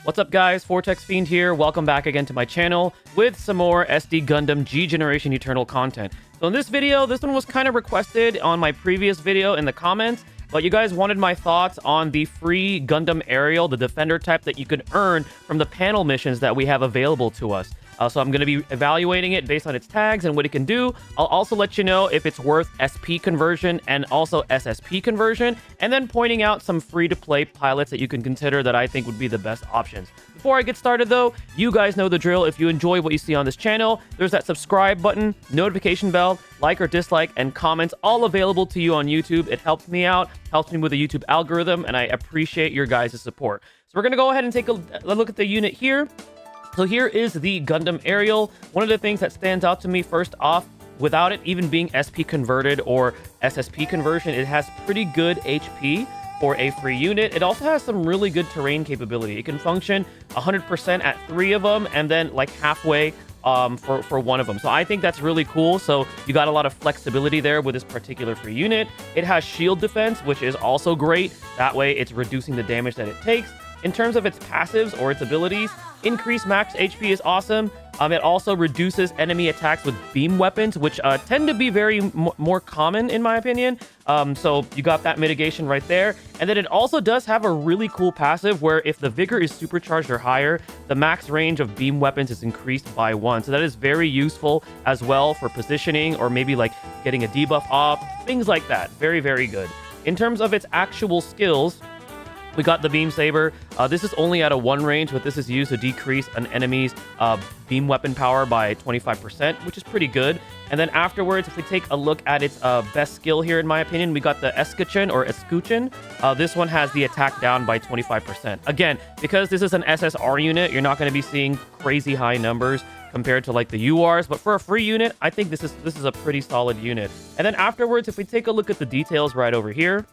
What's up guys, Fortexfiend here, welcome back again to my channel with some more SD Gundam G Generation Eternal content. So in this video, this one was kind of requested on my previous video in the comments, but you guys wanted my thoughts on the free Gundam Aerial, the defender type that you can earn from the panel missions that we have available to us. So I'm going to be evaluating it based on its tags and what it can do. I'll also let you know if it's worth SP conversion and also SSP conversion, and then pointing out some free-to-play pilots that you can consider that I think would be the best options. Before I get started though, you guys know the drill. If you enjoy what you see on this channel, there's that subscribe button, notification bell, like or dislike, and comments all available to you on YouTube. It helps me out, helps me with the YouTube algorithm, and I appreciate your guys' support. So we're going to go ahead and take a look at the unit here. So here is the Gundam Aerial. One of the things that stands out to me first off, without it even being SP converted or SSP conversion, it has pretty good HP for a free unit. It also has some really good terrain capability. It can function 100% at 3 of them and then like halfway for one of them. So I think that's really cool. So you got a lot of flexibility there with this particular free unit. It has shield defense, which is also great. That way it's reducing the damage that it takes. In terms of its passives or its abilities, increased max HP is awesome. It also reduces enemy attacks with beam weapons, which tend to be very more common in my opinion. So you got that mitigation right there. And then it also does have a really cool passive where if the vigor is supercharged or higher, the max range of beam weapons is increased by 1. So that is very useful as well for positioning or maybe like getting a debuff off, things like that. Very, very good. In terms of its actual skills, we got the Beam Saber. This is only at a 1 range, but this is used to decrease an enemy's beam weapon power by 25%, which is pretty good. And then afterwards, if we take a look at its best skill here, in my opinion, we got the Escuchen or Escuchen. This one has the attack down by 25%. Again, because this is an SSR unit, you're not going to be seeing crazy high numbers compared to like the URs, but for a free unit, I think this is a pretty solid unit. And then afterwards, if we take a look at the details right over here,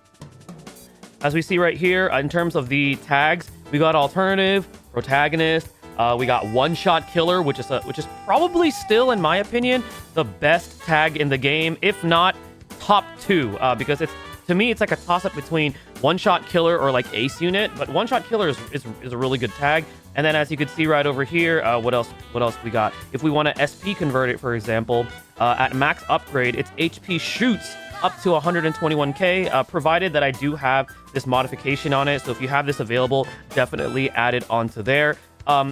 as we see right here, in terms of the tags, we got alternative, protagonist, we got one-shot killer, which is probably still, in my opinion, the best tag in the game, if not top 2, because to me it's like a toss-up between one-shot killer or like ace unit, but one-shot killer is a really good tag. And then as you can see right over here, what else we got? If we want to SP convert it, for example, at max upgrade, its HP shoots up to 121k, provided that I do have this modification on it. So if you have this available, definitely add it onto there.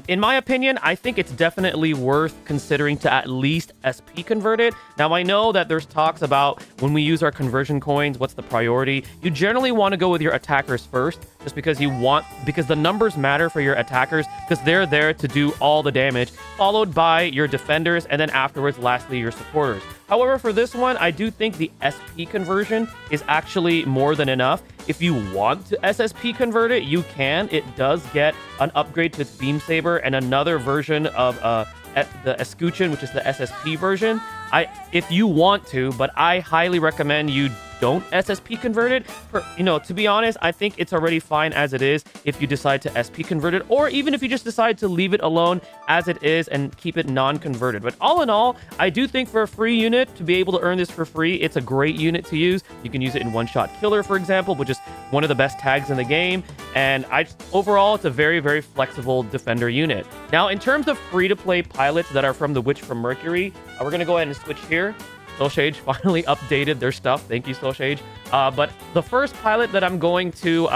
In my opinion, I think it's definitely worth considering to at least SP convert it. Now, I know that there's talks about when we use our conversion coins, what's the priority? You generally want to go with your attackers first, just because because the numbers matter for your attackers, because they're there to do all the damage, followed by your defenders, and then afterwards, lastly, your supporters. However, for this one, I do think the SP conversion is actually more than enough. If you want to SSP convert it, you can. It does get an upgrade to its Beam Saber and another version of the Escuchen, which is the SSP version. If you want to, but I highly recommend you don't SSP convert it. To be honest, I think it's already fine as it is if you decide to SP convert it, or even if you just decide to leave it alone as it is and keep it non-converted. But all in all, I do think for a free unit, to be able to earn this for free, it's a great unit to use. You can use it in one-shot killer, for example, which is one of the best tags in the game. And overall, it's a very, very flexible defender unit. Now, in terms of free-to-play pilots that are from the Witch from Mercury, we're going to go ahead and switch here. Soulshage finally updated their stuff. Thank you, Soulshage. But the first pilot that I'm going to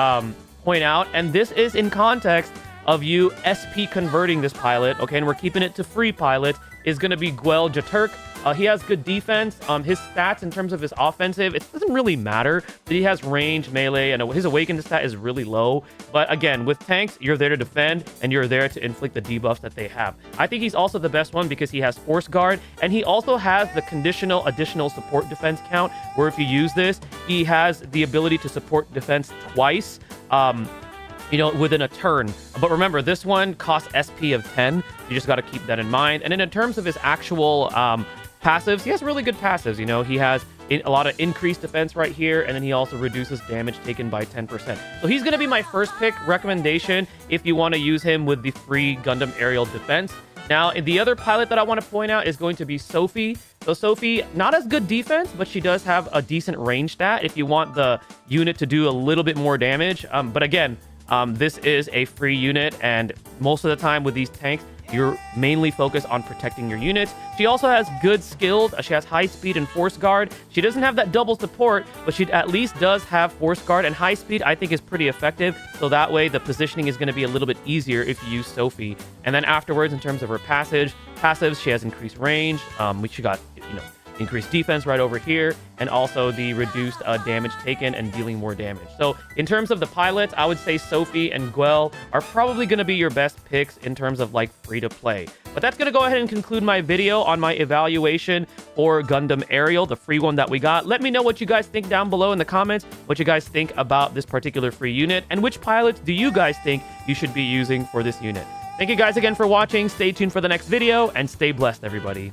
point out, and this is in context of you SP converting this pilot, okay, and we're keeping it to free pilot, is going to be Guel Jaturk. He has good defense. His stats in terms of his offensive, it doesn't really matter. But he has range, melee, and his awakened stat is really low. But again, with tanks, you're there to defend, and you're there to inflict the debuffs that they have. I think he's also the best one because he has Force Guard, and he also has the conditional additional support defense count, where if you use this, he has the ability to support defense twice. Within a turn. But remember, this one costs SP of 10. You just got to keep that in mind. And then in terms of his actual passives, he has really good passives. He has a lot of increased defense right here, and then he also reduces damage taken by 10%. So he's going to be my first pick recommendation if you want to use him with the free Gundam Aerial defense. Now, the other pilot that I want to point out is going to be Sophie. So Sophie, not as good defense, but she does have a decent range stat if you want the unit to do a little bit more damage. But again, This is a free unit, and most of the time with these tanks, you're mainly focused on protecting your units. She also has good skills. She has high speed and force guard. She doesn't have that double support, but she at least does have force guard, and high speed I think is pretty effective. So that way the positioning is going to be a little bit easier if you use Sophie. And then afterwards, in terms of her passives, she has increased range. She got, increased defense right over here, and also the reduced damage taken and dealing more damage. So in terms of the pilots, I would say Sophie and Guel are probably going to be your best picks in terms of like free to play. But that's going to go ahead and conclude my video on my evaluation for Gundam Aerial, the free one that we got. Let me know what you guys think down below in the comments, what you guys think about this particular free unit, and which pilots do you guys think you should be using for this unit. Thank you guys again for watching. Stay tuned for the next video, and stay blessed, everybody.